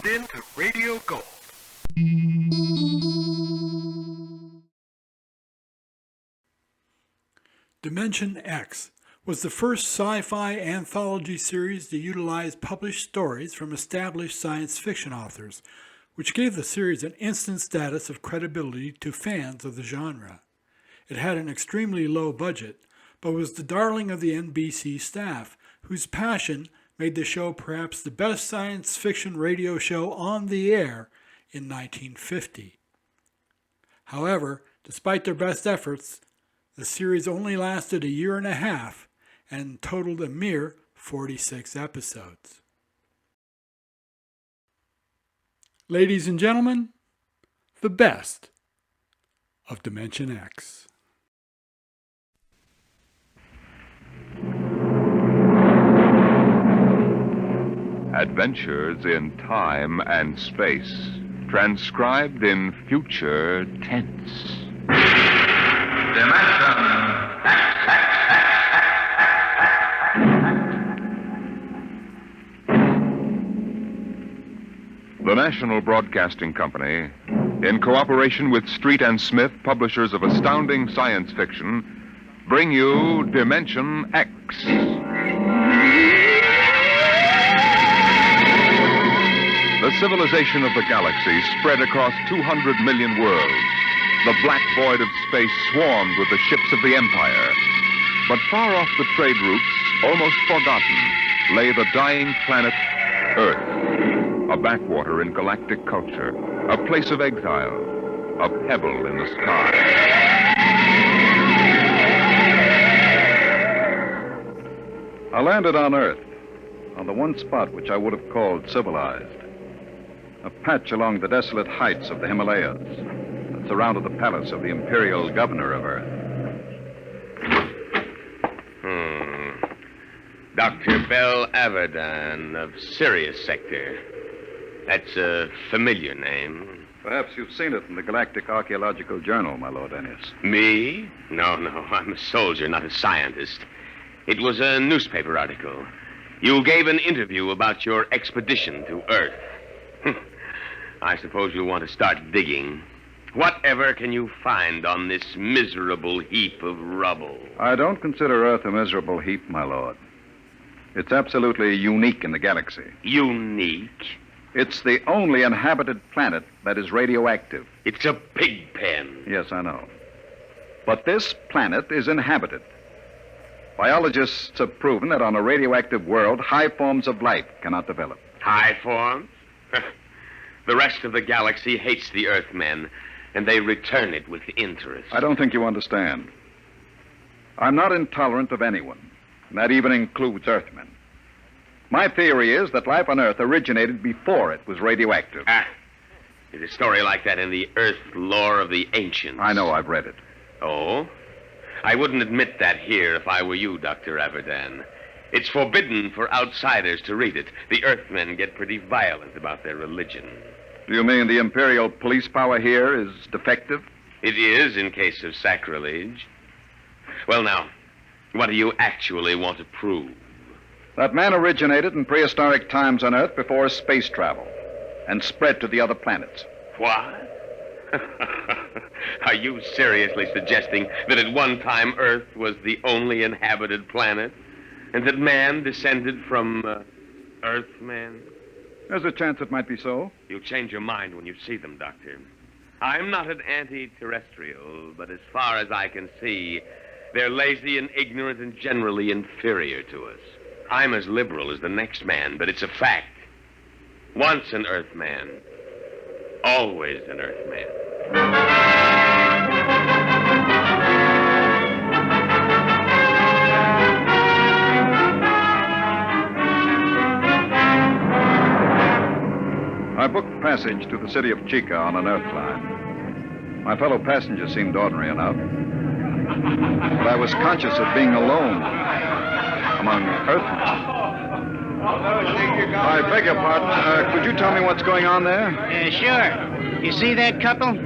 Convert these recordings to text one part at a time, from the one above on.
tuned in to Radio Gold. Dimension X was the first sci-fi anthology series to utilize published stories from established science fiction authors, which gave the series an instant status of credibility to fans of the genre. It had an extremely low budget, but was the darling of the NBC staff, whose passion made the show perhaps the best science fiction radio show on the air in 1950. However, despite their best efforts, the series only lasted a year and a half and totaled a mere 46 episodes. Ladies and gentlemen, the best of Dimension X. Adventures in time and space, transcribed in future tense. The National Broadcasting Company, in cooperation with Street and Smith, publishers of astounding science fiction, bring you Dimension X. The civilization of the galaxy spread across 200 million worlds. The black void of space swarmed with the ships of the Empire. But far off the trade routes, almost forgotten, lay the dying planet Earth, a backwater in galactic culture, a place of exile, a pebble in the sky. I landed on Earth, on the one spot which I would have called civilized. A patch along the desolate heights of the Himalayas that surrounded the palace of the imperial governor of Earth. Dr. Bell Averdan of Sirius Sector. That's a familiar name. Perhaps you've seen it in the Galactic Archaeological Journal, my Lord Ennis. Me? No, I'm a soldier, not a scientist. It was a newspaper article. You gave an interview about your expedition to Earth. I suppose you want to start digging. Whatever can you find on this miserable heap of rubble? I don't consider Earth a miserable heap, my lord. It's absolutely unique in the galaxy. Unique? It's the only inhabited planet that is radioactive. It's a pig pen. Yes, I know. But this planet is inhabited. Biologists have proven that on a radioactive world, high forms of life cannot develop. High forms? The rest of the galaxy hates the Earthmen, and they return it with interest. I don't think you understand. I'm not intolerant of anyone, and that even includes Earthmen. My theory is that life on Earth originated before it was radioactive. There's a story like that in the Earth lore of the ancients. I know, I've read it. Oh? I wouldn't admit that here if I were you, Dr. Averdan. It's forbidden for outsiders to read it. The Earthmen get pretty violent about their religion. Do you mean the imperial police power here is defective? It is in case of sacrilege. Well, now, what do you actually want to prove? That man originated in prehistoric times on Earth before space travel and spread to the other planets. What? Are you seriously suggesting that at one time Earth was the only inhabited planet? And that man descended from Earthmen? There's a chance it might be so. You'll change your mind when you see them, Doctor. I'm not an anti-terrestrial, but as far as I can see, they're lazy and ignorant and generally inferior to us. I'm as liberal as the next man, but it's a fact. Once an Earthman, always an Earthman. I booked passage to the city of Chica on an Earth line. My fellow passengers seemed ordinary enough. But I was conscious of being alone among Earthmen. I beg your pardon. Could you tell me what's going on there? Sure. You see that couple?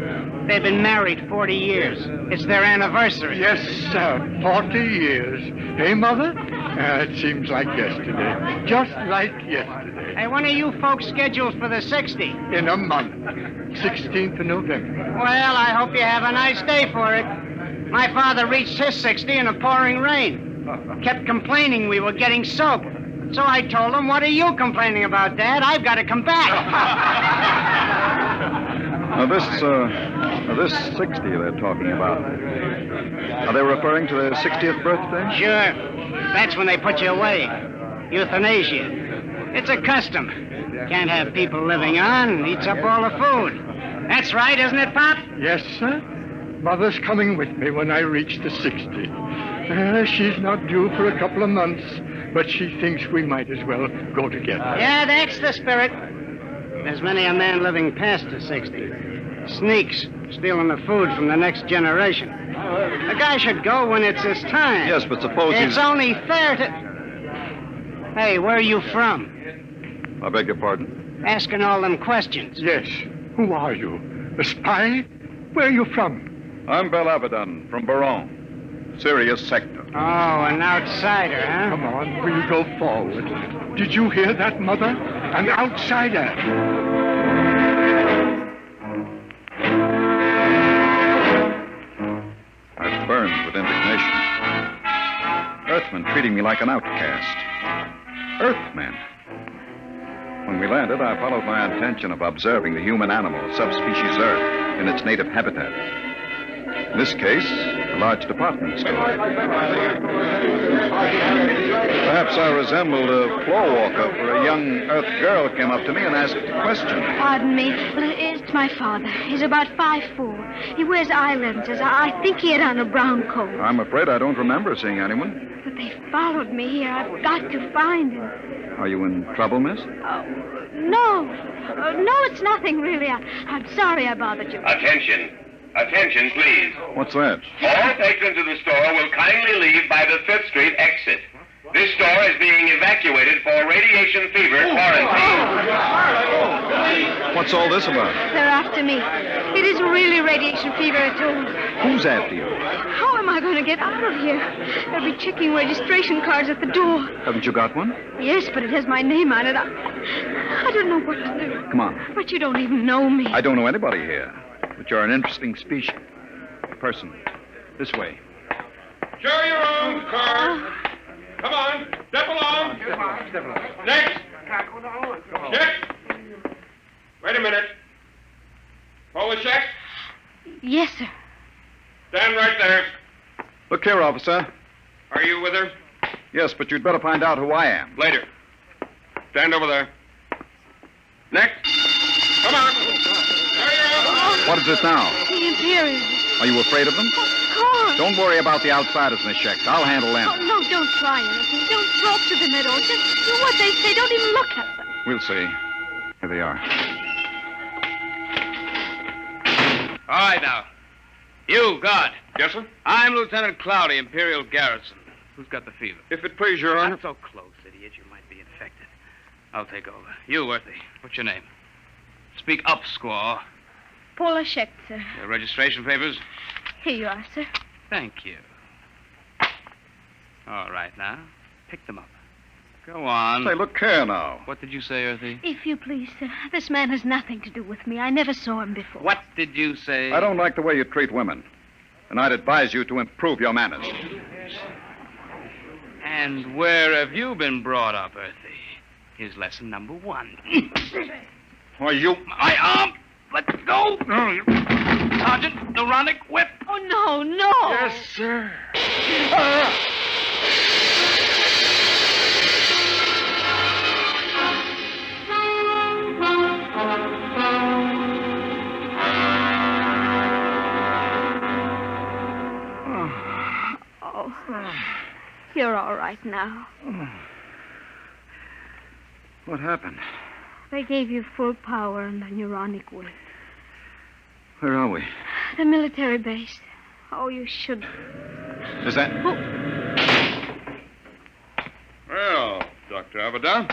They've been married 40 years. It's their anniversary. Yes, sir. 40 years. Hey, Mother? It seems like yesterday. Just like yesterday. Hey, when are you folks scheduled for the 60? In a month. 16th of November. Well, I hope you have a nice day for it. My father reached his 60 in a pouring rain. Kept complaining we were getting soaked. So I told him, what are you complaining about, Dad? I've got to come back. Now, this 60 they're talking about, are they referring to their 60th birthday? Sure. That's when they put you away. Euthanasia. It's a custom. Can't have people living on. Eats up all the food. That's right, isn't it, Pop? Yes, sir. Mother's coming with me when I reach the 60. She's not due for a couple of months, but she thinks we might as well go together. Yeah, that's the spirit. There's many a man living past the 60. Sneaks, stealing the food from the next generation. A guy should go when it's his time. Yes, but suppose It's he's... only fair to... Hey, where are you from? I beg your pardon? Asking all them questions. Yes. Who are you? A spy? Where are you from? I'm Bel Abaddon from Baron, Sirius Sector. Oh, an outsider, huh? Come on, we'll go forward. Did you hear that, Mother? An outsider. I burned with indignation. Earthmen treating me like an outcast. Earthmen. When we landed, I followed my intention of observing the human animal, subspecies Earth, in its native habitat. In this case, a large department store. Perhaps I resembled a floor walker, for a young Earth girl came up to me and asked a question. Pardon me. Well, it's my father. He's about 5'4". He wears eye lenses. I think he had on a brown coat. I'm afraid I don't remember seeing anyone. But they followed me here. I've got to find him. Are you in trouble, miss? No. No, it's nothing, really. I'm sorry I bothered you. Attention. Attention, please. What's that? All patrons of the store will kindly leave by the 5th Street exit. This store is being evacuated for radiation fever quarantine. What's all this about? They're after me. It is really radiation fever at all. Who's after you? How am I going to get out of here? They'll be checking registration cards at the door. Haven't you got one? Yes, but it has my name on it. I don't know what to do. Come on. But you don't even know me. I don't know anybody here, but you're an interesting species. Person. This way. Show your own car. Come on, step along. Next. Check. Wait a minute. Pull the check. Yes, sir. Stand right there. Look here, officer. Are you with her? Yes, but you'd better find out who I am. Later. Stand over there. Next. Come on. Hurry up. What is it now? The Imperial. Are you afraid of them? Of course. Don't worry about the outsiders in the checks. I'll handle them. Oh, no, don't try anything. Don't talk to them at all. Just do what they say. Don't even look at them. We'll see. Here they are. All right, now. You, guard. Yes, sir? I'm Lieutenant Cloudy, Imperial Garrison. Who's got the fever? If it please your honor. Not so close, idiot. You might be infected. I'll take over. You, Worthy. What's your name? Speak up, squaw. Paula Schecht, sir. Your registration papers? Here you are, sir. Thank you. All right, now. Pick them up. Go on. Say, look here now. What did you say, Earthy? If you please, sir. This man has nothing to do with me. I never saw him before. What did you say? I don't like the way you treat women, and I'd advise you to improve your manners. And where have you been brought up, Earthy? Here's lesson number 1. Why, you... My arm! Let go! Sergeant, neuronic whip! Oh, no, no! Yes, sir. Oh, you're all right now. What happened? They gave you full power and the neuronic whip. Where are we? The military base. Oh, you should... Is that... Well, Dr. Abaddon,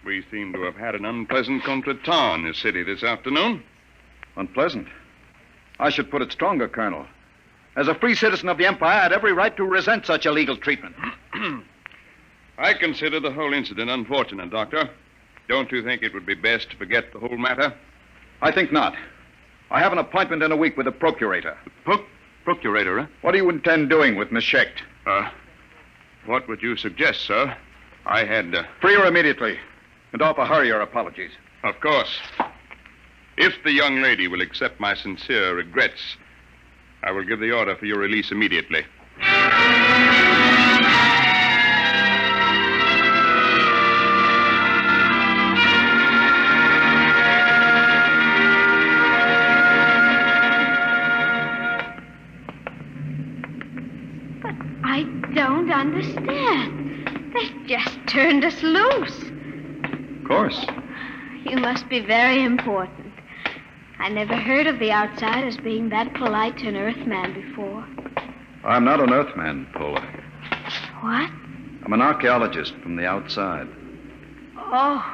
we seem to have had an unpleasant contretemps in this city this afternoon. Unpleasant? I should put it stronger, Colonel. As a free citizen of the Empire, I had every right to resent such illegal treatment. I consider the whole incident unfortunate, Doctor. Don't you think it would be best to forget the whole matter? I think not. I have an appointment in a week with the procurator. Procurator, huh? What do you intend doing with Miss Schecht? What would you suggest, sir? I had... Free her immediately, and offer her your apologies. Of course. If the young lady will accept my sincere regrets, I will give the order for your release immediately. I don't understand. They've just turned us loose. Of course. You must be very important. I never heard of the outside as being that polite to an Earthman before. I'm not an Earthman, Pola. What? I'm an archaeologist from the outside. Oh.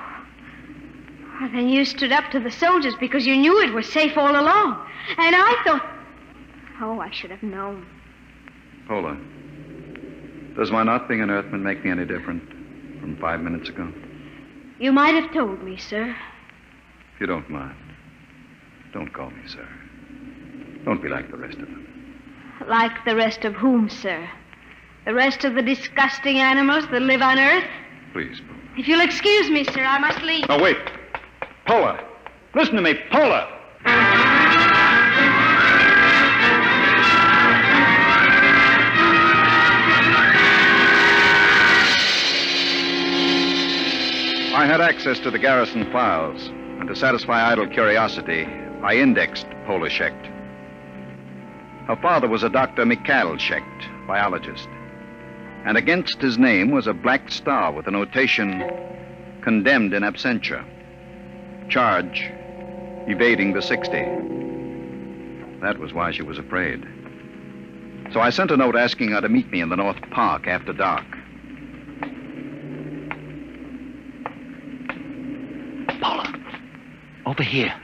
Well, then you stood up to the soldiers because you knew it was safe all along. And I thought... Oh, I should have known. Pola, does my not being an Earthman make me any different from 5 minutes ago? You might have told me, sir. If you don't mind, don't call me sir. Don't be like the rest of them. Like the rest of whom, sir? The rest of the disgusting animals that live on Earth? Please, Pola. If you'll excuse me, sir, I must leave. Oh, wait. Pola, listen to me, Pola. I had access to the garrison files, and to satisfy idle curiosity, I indexed Pola Schecht. Her father was a Dr. Mikhail Schecht, biologist, and against his name was a black star with the notation, condemned in absentia. Charge, evading the 60. That was why she was afraid. So I sent a note asking her to meet me in the North Park after dark. Paula, over here.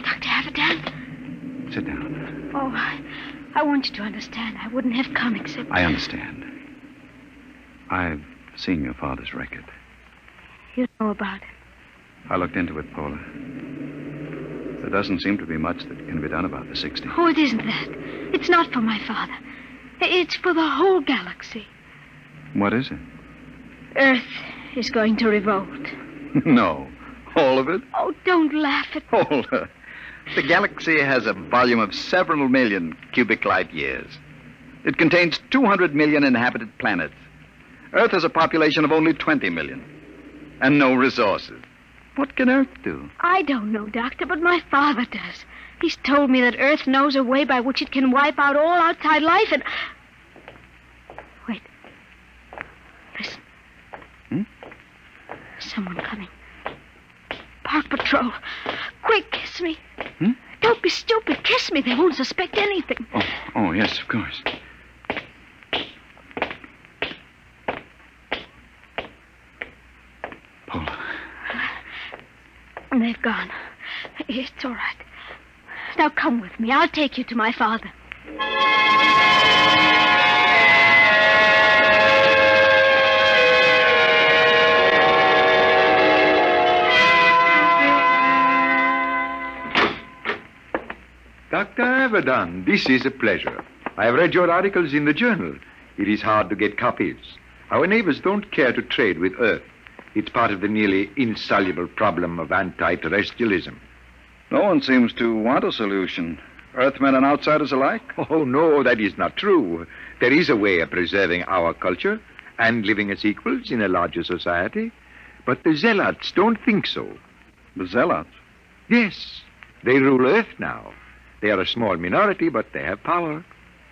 Dr. Avidan? Sit down. Oh, I want you to understand. I wouldn't have come except... I understand. I've seen your father's record. You know about it. I looked into it, Paula. There doesn't seem to be much that can be done about the 60. Oh, it isn't that. It's not for my father. It's for the whole galaxy. What is it? Earth is going to revolt. No. All of it? Oh, don't laugh at me. Paula, the galaxy has a volume of several million cubic light years. It contains 200 million inhabited planets. Earth has a population of only 20 million. And no resources. What can Earth do? I don't know, Doctor, but my father does. He's told me that Earth knows a way by which it can wipe out all outside life and... Wait. Listen. Someone coming. Park Patrol. Quick, kiss me. Don't be stupid. Kiss me. They won't suspect anything. Oh, yes, of course. Paula. They've gone. It's all right. Now come with me. I'll take you to my father. Dr. Avidan, this is a pleasure. I have read your articles in the journal. It is hard to get copies. Our neighbors don't care to trade with Earth. It's part of the nearly insoluble problem of anti-terrestrialism. No one seems to want a solution. Earthmen and outsiders alike? Oh, no, that is not true. There is a way of preserving our culture and living as equals in a larger society. But the zealots don't think so. The zealots? Yes. They rule Earth now. They are a small minority, but they have power.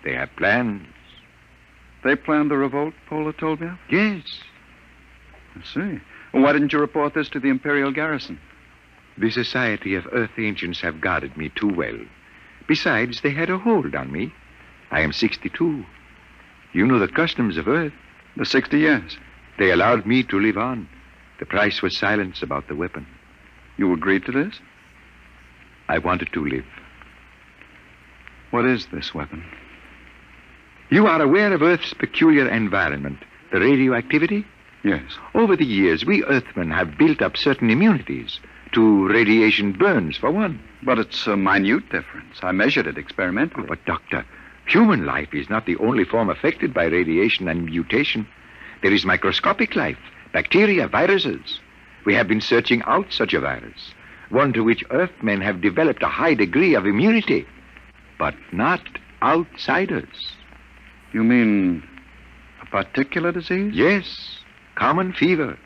They have plans. They planned the revolt, Pola told me? Yes. I see. Well, why didn't you report this to the Imperial garrison? The Society of Earth Ancients have guarded me too well. Besides, they had a hold on me. I am 62. You know the customs of Earth. The 60 years. They allowed me to live on. The price was silence about the weapon. You agreed to this? I wanted to live. What is this weapon? You are aware of Earth's peculiar environment, the radioactivity? Yes. Over the years, we Earthmen have built up certain immunities to radiation burns, for one. But it's a minute difference. I measured it experimentally. But, Doctor, human life is not the only form affected by radiation and mutation. There is microscopic life, bacteria, viruses. We have been searching out such a virus, one to which Earthmen have developed a high degree of immunity, but not outsiders. You mean a particular disease? Yes, common fever.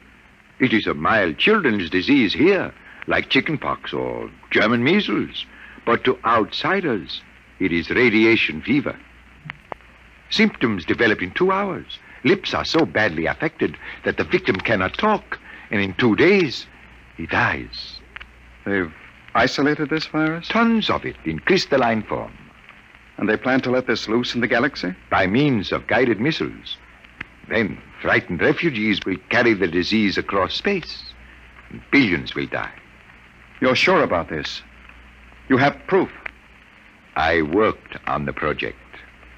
It is a mild children's disease here, like chickenpox or German measles. But to outsiders, it is radiation fever. Symptoms develop in 2 hours. Lips are so badly affected that the victim cannot talk, and in 2 days, he dies. They've isolated this virus? Tons of it in crystalline form. And they plan to let this loose in the galaxy? By means of guided missiles. Then frightened refugees will carry the disease across space, and billions will die. You're sure about this? You have proof? I worked on the project.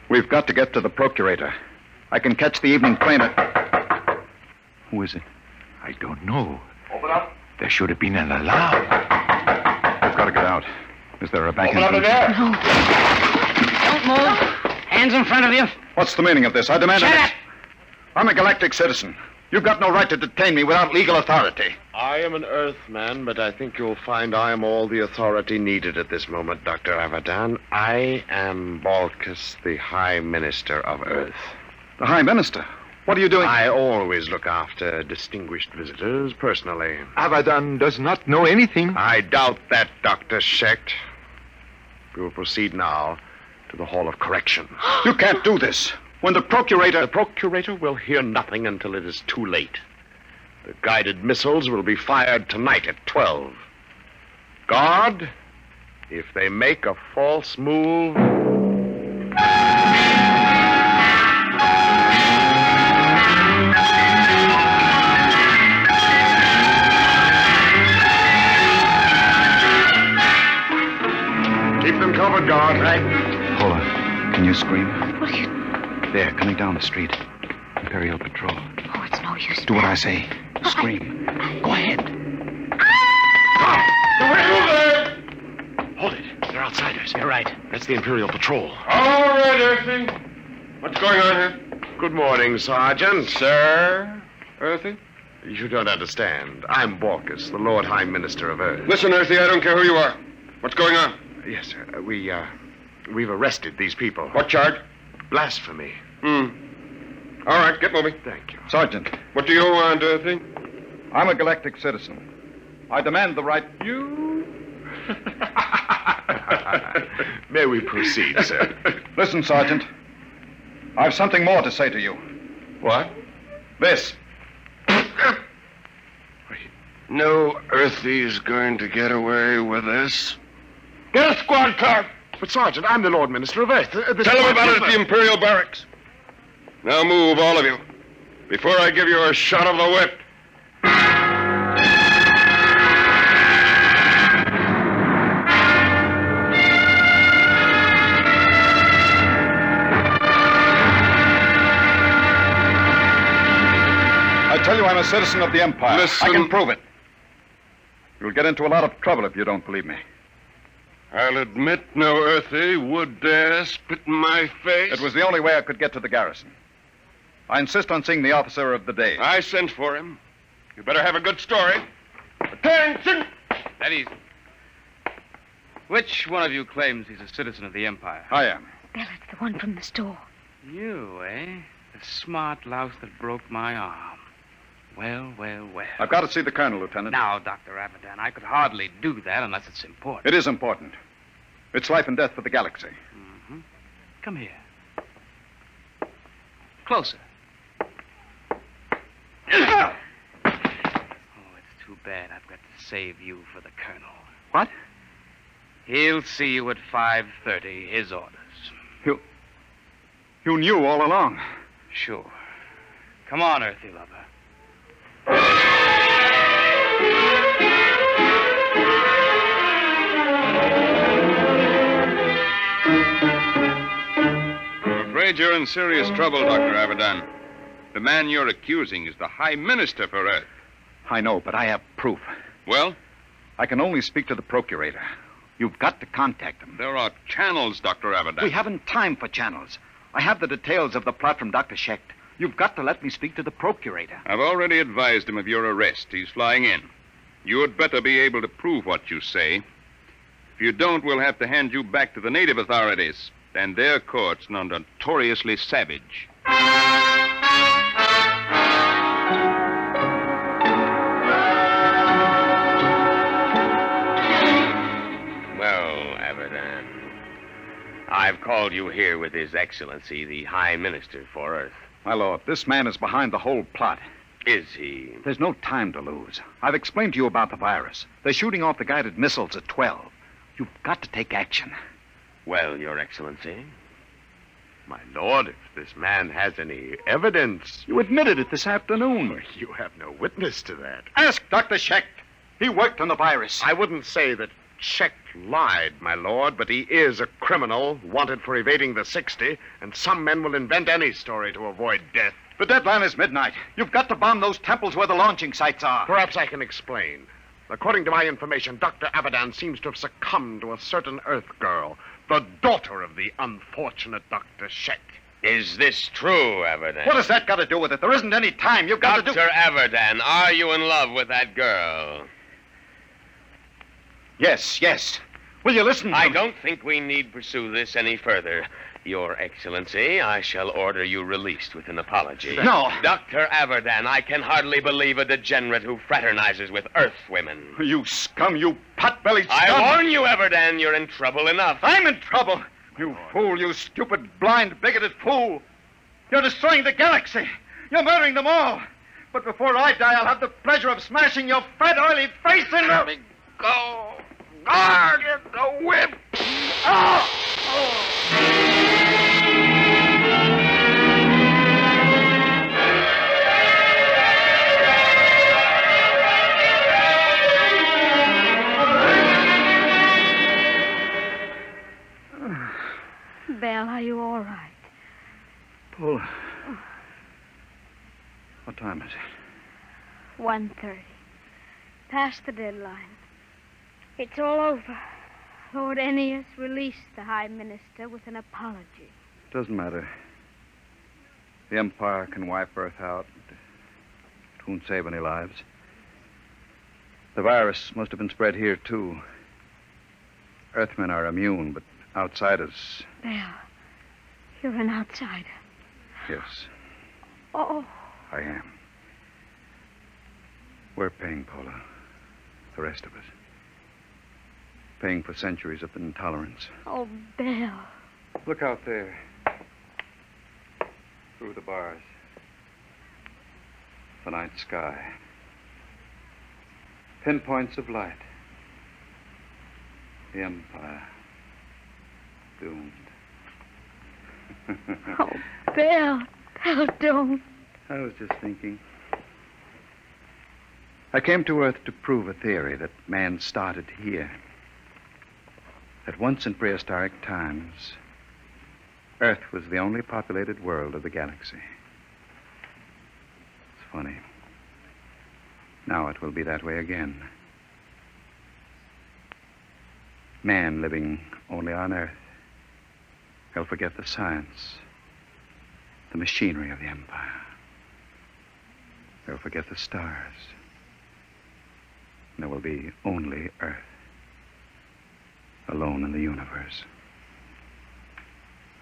We've got to get to the procurator. I can catch the evening train at... Who is it? I don't know. Open up. There should have been an alarm. We've got to get out. Is there a back Open up the entrance? door. Don't move. Hands in front of you. What's the meaning of this? I demand... Shut up. I'm a galactic citizen. You've got no right to detain me without legal authority. I am an Earthman, but I think you'll find I am all the authority needed at this moment, Dr. Avedon. I am Balkus, the High Minister of Earth. The High Minister? What are you doing? I always look after distinguished visitors personally. Avedon does not know anything. I doubt that, Dr. Schecht. We will proceed now to the Hall of Correction. You can't do this. When the procurator... The procurator will hear nothing until it is too late. The guided missiles will be fired tonight at 12. Guard, if they make a false move... Keep them covered, guard. Right. Hold on. Can you scream? What are you... There, coming down the street. Imperial Patrol. Oh, it's no use. Do what I say. Scream. Go ahead. Hold it. They're outsiders. You're right. That's the Imperial Patrol. All right, Earthy. What's going on here? Good morning, Sergeant. Sir? Earthy? You don't understand. I'm Balkus, the Lord High Minister of Earth. Listen, Earthy, I don't care who you are. What's going on? Yes, sir. We've arrested these people. What charge? Blasphemy. All right, get moving. Thank you. Sergeant, What do you want, Earthy? I'm a galactic citizen. I demand the right... You? May we proceed, sir? Listen, Sergeant. I've something more to say to you. What? This. No Earthy's going to get away with this. Get a squad car. But, Sergeant, I'm the Lord Minister of Earth. Tell them about it at the Imperial Barracks. Now move, all of you, before I give you a shot of the whip. I tell you I'm a citizen of the Empire. Listen. I can prove it. You'll get into a lot of trouble if you don't believe me. I'll admit no Earthy would dare spit in my face. It was the only way I could get to the garrison. I insist on seeing the officer of the day. I sent for him. You better have a good story. Attention! That easy. Which one of you claims he's a citizen of the Empire? I am. Bellett's the one from the store. You, eh? The smart louse that broke my arm. Well, well, well. I've got to see the colonel, Lieutenant. Now, Dr. Avedon, I could hardly do that unless it's important. It is important. It's life and death for the galaxy. Mm-hmm. Come here. Closer. Oh, it's too bad I've got to save you for the colonel. What? He'll see you at 5:30, his orders. You knew all along. Sure. Come on, Earthy lover. afraid you're in serious trouble, Dr. Avedon. The man you're accusing is the High Minister for Earth. I know, but I have proof. Well? I can only speak to the procurator. You've got to contact him. There are channels, Dr. Avedon. We haven't time for channels. I have the details of the plot from Dr. Schecht. You've got to let me speak to the procurator. I've already advised him of your arrest. He's flying in. You'd better be able to prove what you say. If you don't, we'll have to hand you back to the native authorities and their courts, notoriously savage. Well, Avedon, I've called you here with His Excellency, the High Minister for Earth. My lord, this man is behind the whole plot. Is he? There's no time to lose. I've explained to you about the virus. They're shooting off the guided missiles at 12. You've got to take action. Well, Your Excellency, my lord, if this man has any evidence... You admitted it this afternoon. You have no witness to that. Ask Dr. Schecht. He worked on the virus. I wouldn't say that Schecht lied, my lord, but he is a criminal wanted for evading the 60, and some men will invent any story to avoid death. The deadline is midnight. You've got to bomb those temples where the launching sites are. Perhaps I can explain. According to my information, Dr. Avedon seems to have succumbed to a certain Earth girl, the daughter of the unfortunate Dr. Schecht. Is this true, Avedon? What has that got to do with it? There isn't any time. You've got to do... Dr. Avedon, are you in love with that girl? Yes. Will you listen to I me? don't think we need pursue this any further. Your Excellency, I shall order you released with an apology. No. Dr. Avedon, I can hardly believe a degenerate who fraternizes with Earth women. You scum, you pot-bellied scum. I warn you, Avedon, you're in trouble enough. I'm in trouble. You fool, you stupid, blind, bigoted fool. You're destroying the galaxy. You're murdering them all. But before I die, I'll have the pleasure of smashing your fat, oily face in... Let me go. Guard the whip. Belle, are you all right? Paul. What time is it? 1:30. Past the deadline. It's all over. Lord Ennius released the High Minister with an apology. Doesn't matter. The Empire can wipe Earth out. It won't save any lives. The virus must have been spread here, too. Earthmen are immune, but outsiders... Belle, you're an outsider. Yes, Oh, I am. We're paying, Paula. The rest of us. Paying for centuries of intolerance. oh, Belle. Look out there. Through the bars. The night sky. Pinpoints of light. The Empire. Doomed. Oh, Belle. Belle, don't. I was just thinking. I came to Earth to prove a theory that man started here. That once in prehistoric times, Earth was the only populated world of the galaxy. It's funny. Now it will be that way again. Man living only on Earth. He'll forget the science, the machinery of the Empire. He'll forget the stars. And there will be only Earth. Alone in the universe.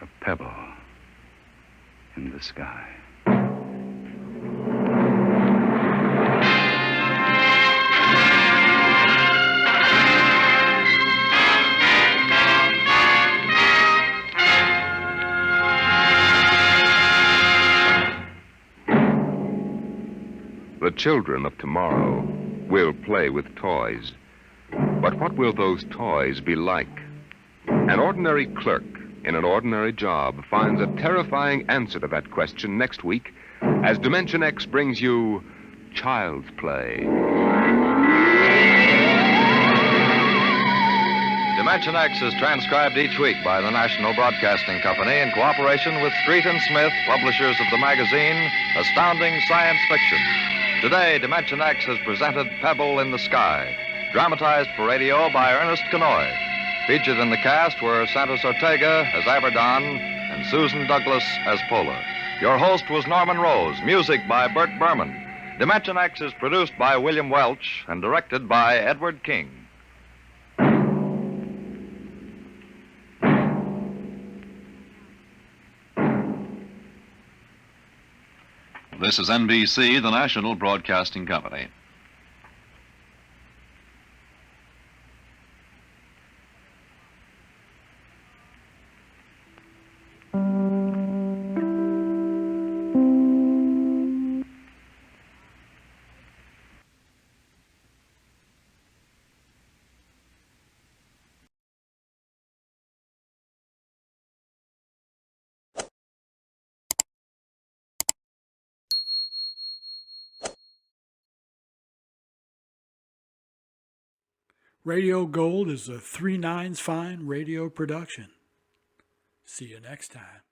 A pebble in the sky. The children of tomorrow will play with toys. But what will those toys be like? An ordinary clerk in an ordinary job finds a terrifying answer to that question next week as Dimension X brings you Child's Play. Dimension X is transcribed each week by the National Broadcasting Company in cooperation with Street and Smith, publishers of the magazine Astounding Science Fiction. Today, Dimension X has presented Pebble in the Sky, dramatized for radio by Ernest Kenoy. Featured in the cast were Santos Ortega as Abaddon and Susan Douglas as Pola. Your host was Norman Rose, music by Burt Berman. Dimension X is produced by William Welch and directed by Edward King. This is NBC, the National Broadcasting Company. Radio Gold is a 3 Nines Fine radio production. See you next time.